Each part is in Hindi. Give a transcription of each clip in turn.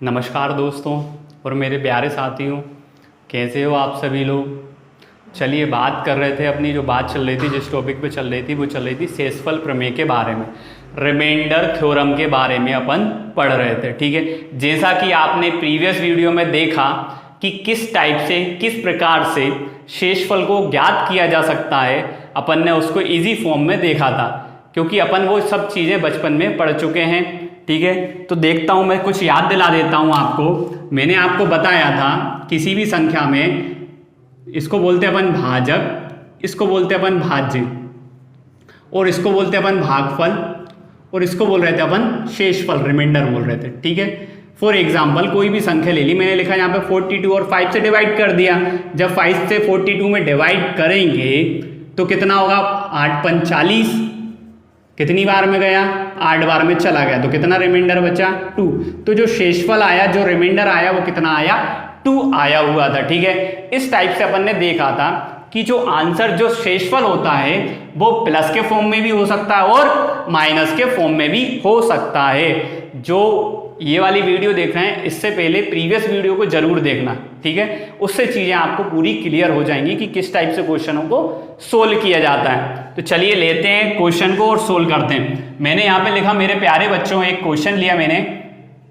नमस्कार दोस्तों और मेरे प्यारे साथियों, कैसे हो आप सभी लोग। चलिए बात कर रहे थे, अपनी जो बात चल रही थी, जिस टॉपिक पे चल रही थी वो चल रही थी शेषफल प्रमेय के बारे में, रिमाइंडर थ्योरम के बारे में अपन पढ़ रहे थे। ठीक है, जैसा कि आपने प्रीवियस वीडियो में देखा कि किस टाइप से, किस प्रकार से शेषफल को ज्ञात किया जा सकता है, अपन ने उसको इजी फॉर्म में देखा था, क्योंकि अपन वो सब चीज़ें बचपन में पढ़ चुके हैं। ठीक है, तो देखता हूँ मैं कुछ याद दिला देता हूँ आपको। मैंने आपको बताया था किसी भी संख्या में इसको बोलते हैं अपन भाजक, इसको बोलते हैं अपन भाज्य, और इसको बोलते हैं अपन भागफल, और इसको बोल रहे थे अपन शेषफल, रिमाइंडर बोल रहे थे। ठीक है, फॉर एग्जाम्पल कोई भी संख्या ले ली, मैंने लिखा यहाँ पे 42 और 5 से डिवाइड कर दिया। जब 5 से 42 में डिवाइड करेंगे तो कितना होगा, 8 × 40, कितनी बार में गया, 8 बार में चला गया, तो कितना रिमाइंडर बचा, 2। तो जो शेषफल आया, जो रिमाइंडर आया, वो कितना आया, 2 आया हुआ था। ठीक है, इस टाइप से अपन ने देखा था कि जो आंसर, जो शेषफल होता है वो प्लस के फॉर्म में भी हो सकता है और माइनस के फॉर्म में भी हो सकता है। जो ये वाली वीडियो देख रहे हैं, इससे पहले प्रीवियस वीडियो को जरूर देखना। ठीक है, उससे चीजें आपको पूरी क्लियर हो जाएंगी कि किस टाइप से क्वेश्चनों को सोल्व किया जाता है। तो चलिए लेते हैं क्वेश्चन को और सोल्व करते हैं। मैंने यहाँ पे लिखा, मेरे प्यारे बच्चों, एक क्वेश्चन लिया मैंने,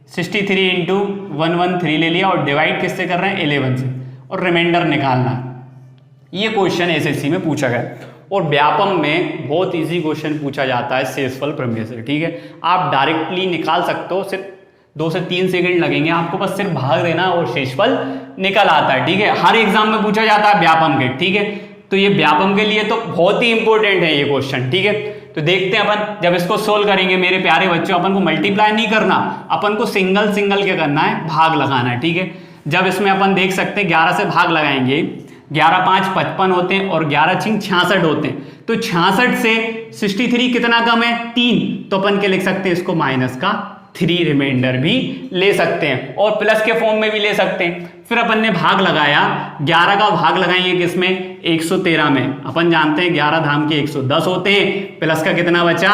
63 × 113 ले लिया और डिवाइड किससे कर रहे हैं, 11 से, और रिमाइंडर निकालना। ये क्वेश्चन एसएससी में पूछा गया और व्यापम में बहुत इजी क्वेश्चन पूछा जाता है शेषफल प्रमेय से। ठीक है, आप डायरेक्टली निकाल सकते हो, सिर्फ 2 से 3 सेकंड लगेंगे आपको, बस सिर्फ भाग देना और शेषफल निकल आता है। ठीक है, हर एग्जाम में पूछा जाता है व्यापम के। ठीक है, तो ये व्यापम के लिए तो बहुत ही इंपॉर्टेंट है ये क्वेश्चन। ठीक है, तो देखते हैं अपन जब इसको सोल्व करेंगे। मेरे प्यारे बच्चों, अपन को मल्टीप्लाई नहीं करना, अपन को सिंगल सिंगल क्या करना है, भाग लगाना है। ठीक है, जब इसमें अपन देख सकते हैं 11 से भाग लगाएंगे, 11 × 5 = 55 होते हैं और 11 × 6 = 66 होते हैं। तो 66 से 63 कितना कम है, 3, तो अपन क्या लिख सकते हैं, इसको माइनस का 3 रिमाइंडर भी ले सकते हैं और प्लस के फॉर्म में भी ले सकते हैं। फिर अपन ने भाग लगाया, 11 का भाग लगाएंगे किसमें, 113 में। अपन जानते हैं 11 धाम के 110 होते हैं, प्लस का कितना बचा,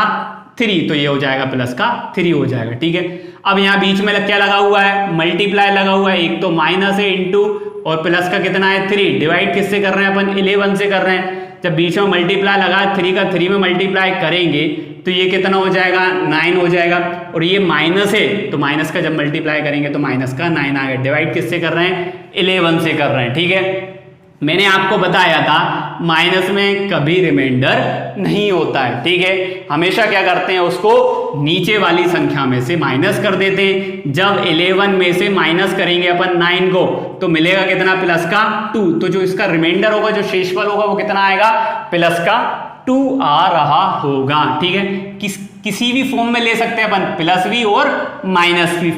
3, तो ये हो जाएगा प्लस का 3 हो जाएगा। ठीक है, अब यहाँ बीच में क्या लगा हुआ है, मल्टीप्लाई लगा हुआ है, एक तो माइनस है इंटू, और प्लस का कितना है 3, डिवाइड किससे कर रहे हैं अपन, 11 से कर रहे हैं। जब बीच में मल्टीप्लाई लगा, 3 का 3 में मल्टीप्लाई करेंगे तो ये कितना हो जाएगा, 9 हो जाएगा, और ये माइनस है तो माइनस का जब मल्टीप्लाई करेंगे तो माइनस का 9 आ गया। डिवाइड किससे कर रहे हैं, 11 से कर रहे हैं। ठीक है, मैंने आपको बताया था माइनस में कभी रिमाइंडर नहीं होता है। ठीक है, हमेशा क्या करते हैं, उसको नीचे वाली संख्या में से माइनस कर देते हैं। जब 11 में से माइनस करेंगे अपन 9 को तो मिलेगा कितना, प्लस का 2। तो जो इसका रिमाइंडर होगा, जो शेषफल होगा, वो कितना आएगा, प्लस का 2 आ रहा होगा। ठीक है, किसी भी फॉर्म में ले सकते हैं अपन, प्लस भी और माइनस भी।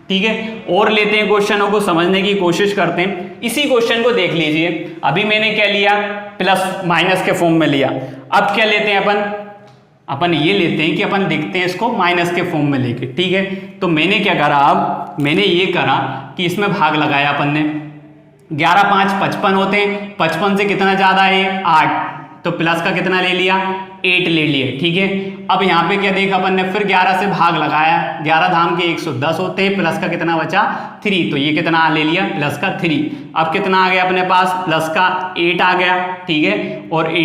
ठीक है, और लेते हैं क्वेश्चनों को समझने की कोशिश करते हैं। इसी क्वेश्चन को देख लीजिए, अभी मैंने क्या लिया, प्लस माइनस के फॉर्म में लिया। अब क्या लेते हैं अपन ये लेते हैं कि अपन लिखते हैं इसको माइनस के फॉर्म में लेके। ठीक है, तो मैंने क्या करा, अब मैंने ये करा कि इसमें भाग लगाया अपन ने, 11 × 5 = 55 होते हैं, 55 से कितना ज्यादा है, 8, तो प्लस का कितना ले लिया, 8 ले लिए। ठीक है, अब यहाँ पे क्या देखा अपन ने, फिर 11 से भाग लगाया, 11 धाम के 110 होते हैं, प्लस का कितना बचा, 3, तो ये कितना ले लिया, प्लस का 3। अब कितना आ गया अपने पास, प्लस का 8 आ गया। ठीक है, और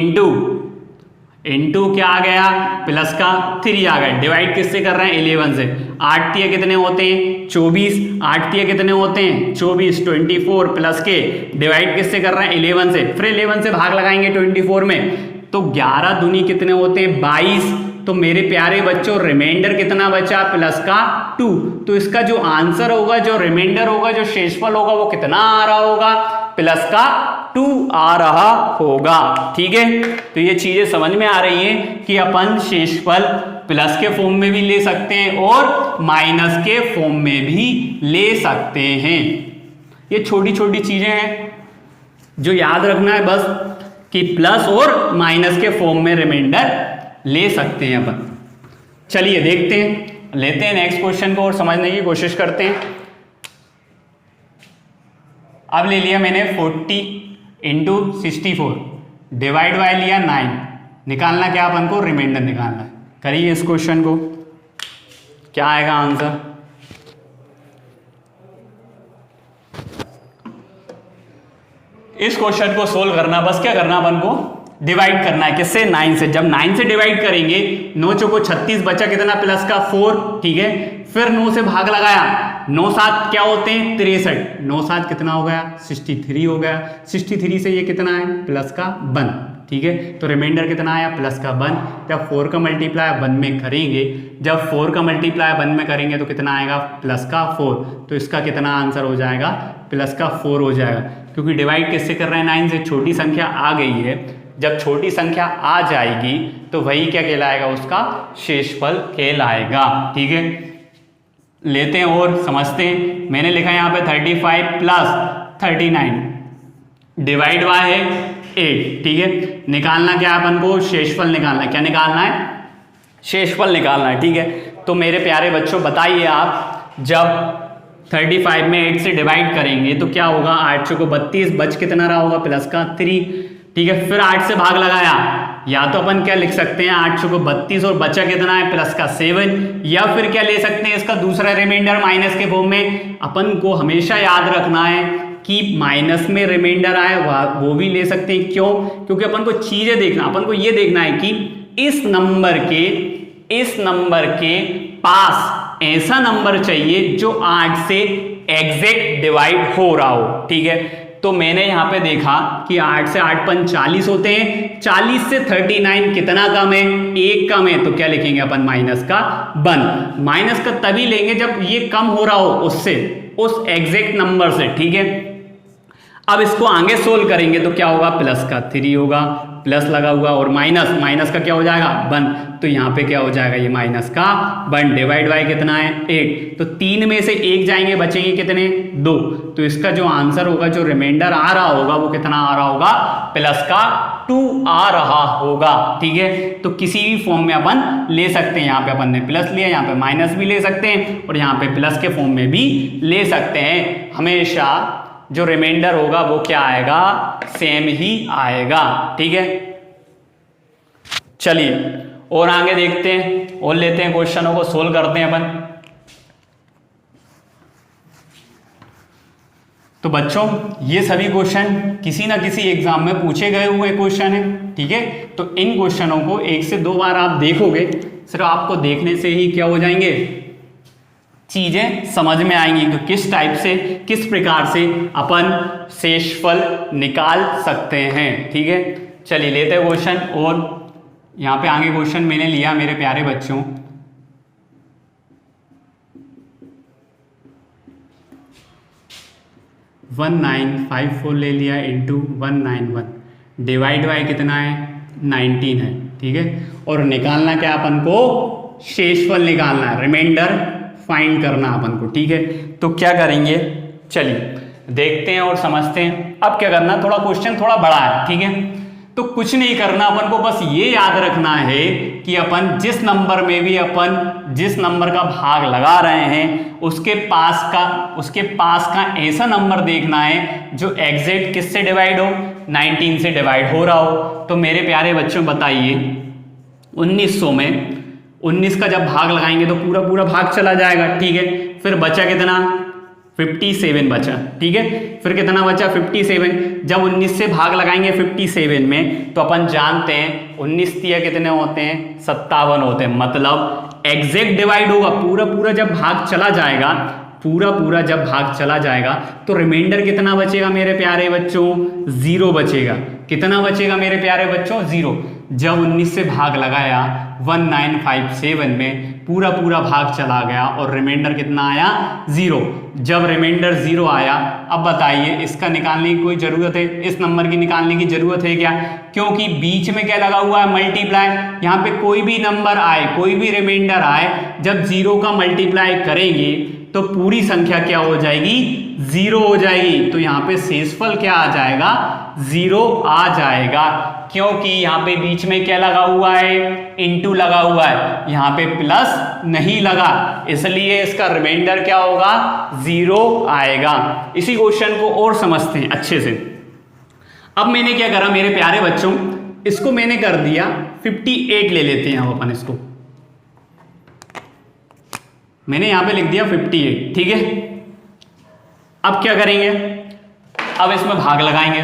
इंटू क्या आ गया, प्लस का 3 आ गया। डिवाइड किससे कर रहे हैं, 11 से। 8 × 3 कितने होते हैं, 24, 8 × 3 कितने होते हैं, 24, 24 प्लस के, डिवाइड किससे कर रहे हैं, 11 से। फिर 11 से भाग लगाएंगे 24 में, तो 11 दूनी कितने होते हैं, 22। तो मेरे प्यारे बच्चों, रिमाइंडर कितना बचा, प्लस का 2। तो इसका जो आंसर होगा, जो रिमाइंडर होगा, जो शेषफल होगा, वो कितना आ रहा होगा, प्लस का 2 आ रहा होगा। ठीक है, तो ये चीजें समझ में आ रही हैं कि अपन शेषफल प्लस के फॉर्म में भी ले सकते हैं और माइनस के फॉर्म में भी ले सकते हैं। ये छोटी छोटी चीजें हैं जो याद रखना है बस, कि प्लस और माइनस के फॉर्म में रिमाइंडर ले सकते हैं अपन। चलिए देखते हैं, लेते हैं नेक्स्ट क्वेश्चन को और समझने की कोशिश करते हैं। अब ले लिया मैंने 40 × 64, डिवाइड बाय लिया 9, निकालना क्या अपन को, रिमाइंडर निकालना है। करिए इस क्वेश्चन को, क्या आएगा आंसर। इस क्वेश्चन को सोल्व करना, बस क्या करना अपन को, डिवाइड करना है किससे, 9 से। जब 9 से डिवाइड करेंगे 9 चौको 36 बचा कितना प्लस का 4, ठीक है। फिर 9 से भाग लगाया, 9 7 क्या होते हैं 63, 9 7 कितना हो गया 63 हो गया। 63 से ये कितना है प्लस का 1, ठीक है। तो रिमाइंडर कितना आया प्लस का 1। जब 4 का मल्टीप्लाई 1 में करेंगे, जब 4 का मल्टीप्लाई 1 में करेंगे तो कितना आएगा प्लस का 4। तो इसका कितना आंसर हो जाएगा प्लस का 4 हो जाएगा, क्योंकि डिवाइड किससे कर रहे हैं 9 से। छोटी संख्या आ गई है, जब छोटी संख्या आ जाएगी तो वही क्या कहलाएगा, उसका शेषफल कहलाएगा, ठीक है। लेते हैं और समझते हैं। मैंने लिखा है यहाँ पे 35 प्लस 39 डिवाइड बाय है 8, ठीक है। निकालना क्या है अपन को, शेषफल निकालना है। क्या निकालना है, शेषफल निकालना है, ठीक है। तो मेरे प्यारे बच्चों बताइए आप, जब 35 में 8 से डिवाइड करेंगे तो क्या होगा, 8 को 32 बच कितना रहा होगा प्लस का 3, ठीक है। फिर 8 से भाग लगाया, या तो अपन क्या लिख सकते हैं 8 को 32 और बचा कितना है प्लस का 7, या फिर क्या ले सकते हैं इसका दूसरा रिमाइंडर माइनस के फॉर्म में। अपन को हमेशा याद रखना है कि माइनस में रिमाइंडर आए वो भी ले सकते हैं। क्यों, क्योंकि अपन को चीजें देखना, अपन को ये देखना है कि इस नंबर के पास ऐसा नंबर चाहिए जो 8 से एग्जैक्ट डिवाइड हो रहा हो, ठीक है। तो मैंने यहां पे देखा कि 8 से 8 5 40 होते हैं, 40 से 39 कितना कम है, 1 कम है। तो क्या लिखेंगे अपन माइनस का 1। माइनस का तभी लेंगे जब ये कम हो रहा हो उससे, उस एग्जैक्ट नंबर से, ठीक है। अब इसको आगे सोल्व करेंगे तो क्या होगा प्लस का 3 होगा, प्लस लगा हुआ, और माइनस का क्या हो जाएगा 1। तो यहाँ पे क्या हो जाएगा ये माइनस का 1 डिवाइड बाय कितना है 8। तो 3 में से 1 जाएंगे, बचेंगे कितने 2। तो इसका जो आंसर होगा, जो रिमाइंडर आ रहा होगा वो कितना आ रहा होगा प्लस का 2 आ रहा होगा, ठीक है। तो किसी भी फॉर्म में अपन ले सकते हैं। यहाँ पे अपन ने प्लस लिया, यहाँ पे माइनस भी ले सकते हैं, और यहाँ पे प्लस के फॉर्म में भी ले सकते हैं। हमेशा जो रिमाइंडर होगा वो क्या आएगा, सेम ही आएगा, ठीक है। चलिए और आगे देखते हैं और लेते हैं, क्वेश्चनों को सोल्व करते हैं अपन। तो बच्चों ये सभी क्वेश्चन किसी ना किसी एग्जाम में पूछे गए हुए क्वेश्चन हैं, ठीक है। तो इन क्वेश्चनों को 1 से 2 बार आप देखोगे, सिर्फ आपको देखने से ही क्या हो जाएंगे, चीजें समझ में आएंगी कि किस टाइप से, किस प्रकार से अपन शेषफल निकाल सकते हैं, ठीक है। चलिए लेते हैं क्वेश्चन। और यहाँ पे आगे क्वेश्चन मैंने लिया मेरे प्यारे बच्चों, $1954 ले लिया इंटू 191 डिवाइड बाय कितना है 19 है, ठीक है। और निकालना क्या अपन को, शेषफल निकालना है, रिमाइंडर फाइंड करना अपन को, ठीक है। तो क्या करेंगे, चलिए देखते हैं और समझते हैं। अब क्या करना, थोड़ा क्वेश्चन थोड़ा बड़ा है, ठीक है। तो कुछ नहीं करना अपन को, बस ये याद रखना है कि अपन जिस नंबर में भी अपन जिस नंबर का भाग लगा रहे हैं उसके पास का ऐसा नंबर देखना है जो एग्जैक्ट किससे डिवाइड हो, 19 से डिवाइड हो रहा हो। तो मेरे प्यारे बच्चों बताइए, 1900 में 19 का जब भाग लगाएंगे तो पूरा पूरा भाग चला जाएगा, ठीक है। फिर बचा कितना 57 बचा, ठीक है। फिर कितना बचा 57। जब 19 से भाग लगाएंगे 57 में तो अपन जानते हैं 19 तिया कितने होते हैं 57 होते हैं, मतलब एग्जैक्ट डिवाइड होगा। पूरा पूरा जब भाग चला जाएगा, जब भाग चला जाएगा तो रिमाइंडर कितना बचेगा मेरे प्यारे बच्चों, 0 बचेगा। कितना बचेगा मेरे प्यारे बच्चों, 0। जब 19 से भाग लगाया 1957 में पूरा भाग चला गया और रिमाइंडर कितना आया 0। जब रिमाइंडर 0 आया, अब बताइए इसका निकालने की कोई जरूरत है, इस नंबर की निकालने की जरूरत है क्या, क्योंकि बीच में क्या लगा हुआ है मल्टीप्लाई। यहाँ पे कोई भी नंबर आए, कोई भी रिमाइंडर आए, जब 0 का मल्टीप्लाई करेंगे तो पूरी संख्या क्या हो जाएगी 0 हो जाएगी। तो यहाँ पे शेषफल क्या आ जाएगा 0 आ जाएगा, क्योंकि यहाँ पे बीच में क्या लगा हुआ है, इंटू लगा हुआ है, यहाँ पे प्लस नहीं लगा, इसलिए इसका रिमाइंडर क्या होगा 0 आएगा। इसी क्वेश्चन को और समझते हैं अच्छे से। अब मैंने क्या करा मेरे प्यारे बच्चों, इसको मैंने कर दिया 58 ले लेते हैं अब अपन इसको, मैंने यहां पे लिख दिया 58, ठीक है। अब क्या करेंगे, अब इसमें भाग लगाएंगे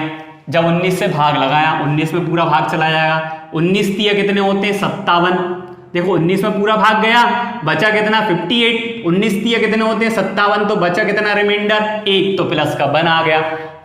जब 19 से भाग लगाया 19 में पूरा भाग चला जाएगा। 19 तिया कितने होते हैं 57। देखो 19 में पूरा भाग गया, बचा कितना 58। 19 तिया कितने होते हैं 57, तो बचा कितना रिमाइंडर 1, तो प्लस का 1 आ गया।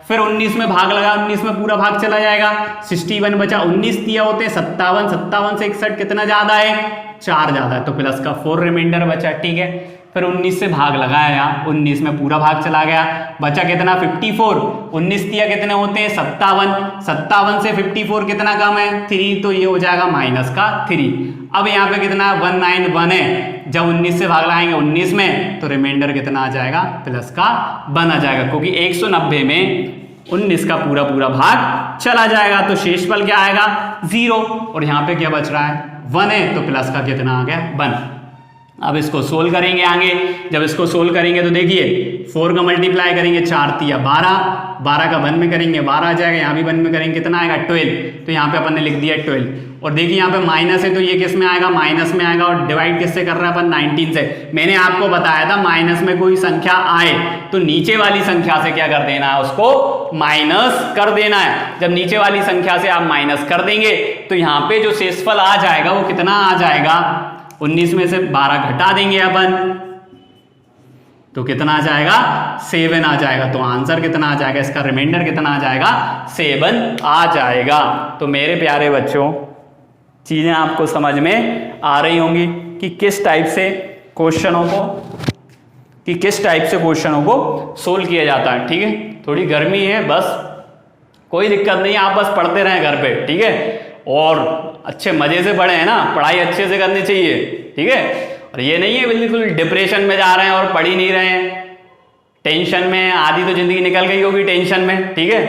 फिर 19 में भाग लगा, 19 में पूरा भाग चला जाएगा, 61 बचा। 19 तिया होते हैं 57, 57 से 61 कितना ज्यादा है 4 ज्यादा है, तो प्लस का 4 रिमाइंडर बचा। ठीक है, फिर 19 से भाग लगाया, 19 में पूरा भाग चला गया, बचा कितना 54। 19 तिया कितने होते हैं 57, 57 से 54 कितना कम है 3, तो ये हो जाएगा माइनस का 3। अब यहाँ पे कितना 191 है, जब 19 से भाग लगाएंगे 19 में तो रिमाइंडर कितना आ जाएगा प्लस का 1 आ जाएगा, क्योंकि 190 में 19 का पूरा भाग चला जाएगा, तो शेषफल क्या आएगा 0। और यहाँ पे क्या बच रहा है 1 है, तो प्लस का कितना आ गया 1। अब इसको सोल्व करेंगे आगे, जब इसको सोल्व करेंगे तो देखिए 4 का मल्टीप्लाई करेंगे 4 तिया 12, 12 का 1 में करेंगे 12 आ जाएगा, यहाँ भी 1 में करेंगे कितना आएगा 12, तो यहाँ पे अपन ने लिख दिया 12। और देखिए यहाँ पे माइनस है तो ये किस में आएगा माइनस में आएगा, और डिवाइड किससे कर रहा है अपन 19 से। मैंने आपको बताया था माइनस में कोई संख्या आए तो नीचे वाली संख्या से क्या कर देना है, उसको माइनस कर देना है। जब नीचे वाली संख्या से आप माइनस कर देंगे तो यहाँ पे जो शेषफल आ जाएगा वो कितना आ जाएगा, 19 में से 12 घटा देंगे अपन तो कितना आ जाएगा 7 आ जाएगा। तो आंसर कितना आ जाएगा, इसका रिमाइंडर कितना आ जाएगा 7 आ जाएगा। तो मेरे प्यारे बच्चों चीजें आपको समझ में आ रही होंगी कि किस टाइप से क्वेश्चनों को सोल्व किया जाता है। ठीक है, थोड़ी गर्मी है, बस कोई दिक्कत नहीं है, आप बस पढ़ते रहें घर पे। ठीक है, और अच्छे मजे से पढ़े, है ना, पढ़ाई अच्छे से करनी चाहिए। ठीक है, और ये नहीं है बिल्कुल डिप्रेशन में जा रहे हैं और पढ़ ही नहीं रहे हैं, टेंशन में। आधी तो जिंदगी निकल गई होगी टेंशन में। ठीक है,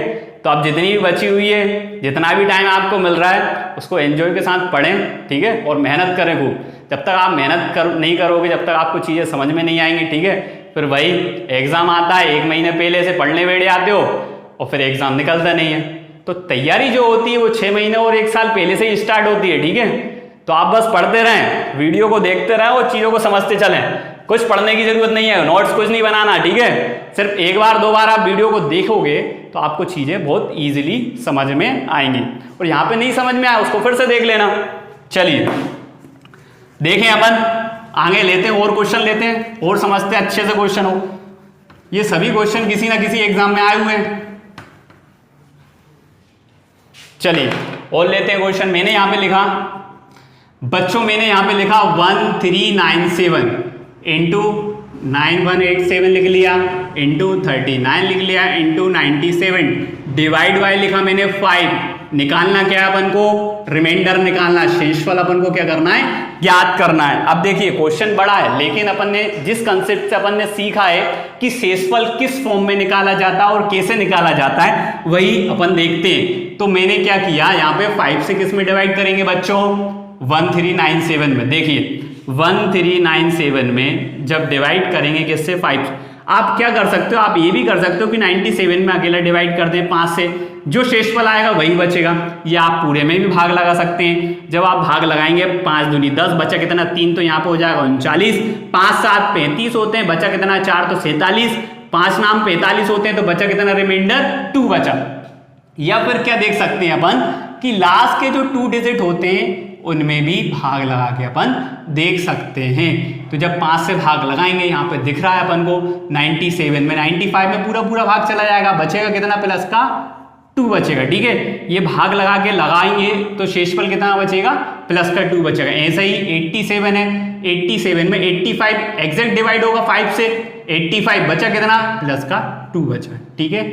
तो अब जितनी भी बची हुई है, जितना भी टाइम आपको मिल रहा है उसको एंजॉय के साथ पढ़ें। ठीक है, और मेहनत करें खूब। जब तक आप मेहनत नहीं करोगे, जब तक आपको चीज़ें समझ में नहीं आएंगी, ठीक है, फिर वही एग्जाम आता है, 1 महीने पहले से पढ़ने बैठ जाते हो और फिर एग्जाम निकलता नहीं है। तो तैयारी जो होती है वो 6 महीने और 1 साल पहले से ही स्टार्ट होती है। ठीक है, तो आप बस पढ़ते रहें, वीडियो को देखते रहें और चीज़ों को समझते चलें। कुछ पढ़ने की जरूरत नहीं है, नोट्स कुछ नहीं बनाना। ठीक है, सिर्फ 1 बार 2 बार आप वीडियो को देखोगे तो आपको चीज़ें बहुत ईजिली समझ में आएंगी। और यहाँ पे नहीं समझ में आया उसको फिर से देख लेना। चलिए देखें, अपन आगे लेते हैं और क्वेश्चन लेते हैं और समझते हैं अच्छे से क्वेश्चन हो। ये सभी क्वेश्चन किसी ना किसी एग्जाम में आए हुए हैं। चलिए और लेते हैं क्वेश्चन। मैंने यहाँ पे लिखा बच्चों, मैंने यहाँ पे लिखा 1397 इंटू 9187 लिख लिया, इंटू 39 लिख लिया, इंटू 97 डिवाइड बाय लिखा मैंने 5। निकालना क्या है अपन को, रिमाइंडर निकालना, शेषफल अपन को क्या करना है, याद करना है। अब देखिए क्वेश्चन बड़ा है, लेकिन अपन ने जिस कंसेप्ट से अपन ने सीखा है कि शेषफल किस फॉर्म में निकाला जाता है और कैसे निकाला जाता है, वही अपन देखते हैं। तो मैंने क्या किया, यहाँ पे 5 से किस में डिवाइड करेंगे बच्चों, 1397 में। देखिए 1397 में जब डिवाइड करेंगे किससे, 5। आप क्या कर सकते हो, आप ये भी कर सकते हो कि 97 में अकेला डिवाइड कर दें 5 से, जो शेषफल आएगा वही बचेगा। या आप पूरे में भी भाग लगा सकते हैं। जब आप भाग लगाएंगे 5 दूनी 10, बचा कितना 3, तो यहाँ पे हो जाएगा 39। 5 7 35 होते हैं, बचा कितना 4, तो 47। 5 नाम 45 होते हैं, तो बचा कितना, रिमाइंडर 2 बचा। या फिर क्या देख सकते हैं अपन कि लास्ट के जो 2 डिजिट होते हैं उनमें भी भाग लगा के अपन देख सकते हैं। तो जब 5 से भाग लगाएंगे, यहाँ पे दिख रहा है अपन को 97 में, 95 में पूरा भाग चला जाएगा, बचेगा कितना, प्लस का 2 बचेगा। ठीक है, ये भाग लगा के लगाएंगे तो शेषफल कितना बचेगा, प्लस का 2 बचेगा। ऐसे ही 87 है, 87 में 85 एग्जैक्ट डिवाइड होगा 5 से, 85 बचा कितना, प्लस का 2 बचा। ठीक है,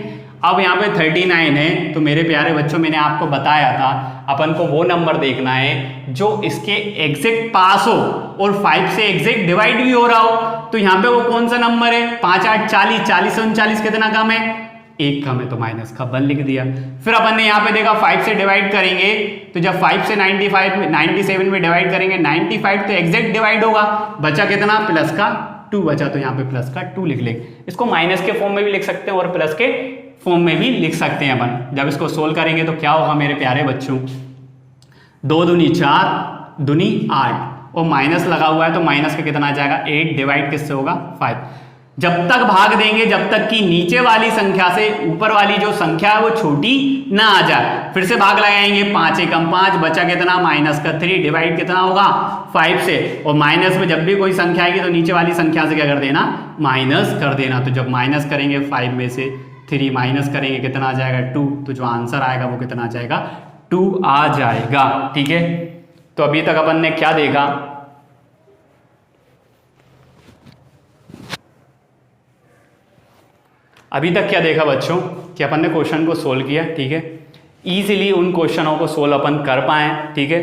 अब यहाँ पे 39 है, तो मेरे प्यारे बच्चों मैंने आपको बताया था अपन को वो नंबर देखना है जो इसके एग्जैक्ट पास हो और 5 से एग्जैक्ट डिवाइड भी हो रहा हो। तो यहाँ पे वो कौन सा नंबर है, 5 8 40, 40 से 39 कितना कम है, 1 कम है, तो माइनस का 1 लिख दिया। फिर अपन ने यहाँ पे देखा 5 से डिवाइड करेंगे, तो जब 5 से 97 में डिवाइड करेंगे, 95 तो एग्जैक्ट डिवाइड होगा, बचा कितना, प्लस का 2 बचा, तो यहाँ पे प्लस का 2 लिख लेंगे। इसको माइनस के फॉर्म में भी लिख सकते हैं और प्लस के फॉर्म में भी लिख सकते हैं अपन। जब इसको सोल्व करेंगे तो क्या होगा मेरे प्यारे बच्चों, 2 दूनी 4, दूनी 8, और माइनस लगा हुआ है तो माइनस का कितना आ जाएगा, 8 डिवाइड किससे होगा, 5। जब तक भाग देंगे जब तक कि नीचे वाली संख्या से ऊपर वाली जो संख्या है वो छोटी ना आ जाए। फिर से भाग लगाएंगे, 5 एकम 5, बचा कितना -3, डिवाइड कितना होगा 5 से, और माइनस में जब भी कोई संख्या आएगी तो नीचे वाली संख्या से क्या कर देना, माइनस कर देना। तो जब माइनस करेंगे 5 में से 3 माइनस करेंगे कितना आ जाएगा 2, तो जो आंसर आएगा वो कितना आ जाएगा 2 आ जाएगा। ठीक है, तो अभी तक अपन ने क्या देखा, अभी तक क्या देखा बच्चों कि अपन ने क्वेश्चन को सोल्व किया। ठीक है, इजीली उन क्वेश्चनों को सोल्व अपन कर पाए। ठीक है,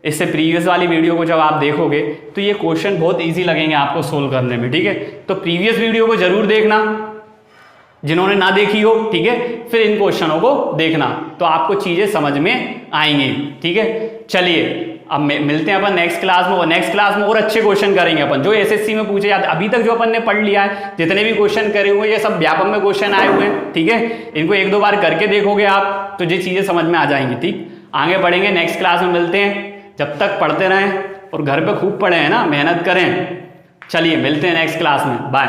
इससे प्रीवियस वाली वीडियो को जब आप देखोगे तो ये क्वेश्चन बहुत इजी लगेंगे आपको सोल्व करने में। ठीक है, तो प्रीवियस वीडियो को जरूर देखना जिन्होंने ना देखी हो। ठीक है, फिर इन क्वेश्चनों को देखना तो आपको चीजें समझ में आएंगी। ठीक है, चलिए अब मिलते हैं अपन नेक्स्ट क्लास में, और नेक्स्ट क्लास में और अच्छे क्वेश्चन करेंगे अपन जो एसएससी में पूछे जाते हैं। अभी तक जो अपन ने पढ़ लिया है, जितने भी क्वेश्चन करे हुए ये सब व्यापक में क्वेश्चन आए हुए हैं। ठीक है, इनको 1-2 बार करके देखोगे आप तो ये चीजें समझ में आ जाएंगी। ठीक, आगे बढ़ेंगे, नेक्स्ट क्लास में मिलते हैं। जब तक पढ़ते रहें और घर पे खूब पढ़े हैं ना, मेहनत करें। चलिए मिलते हैं नेक्स्ट क्लास में, बाय।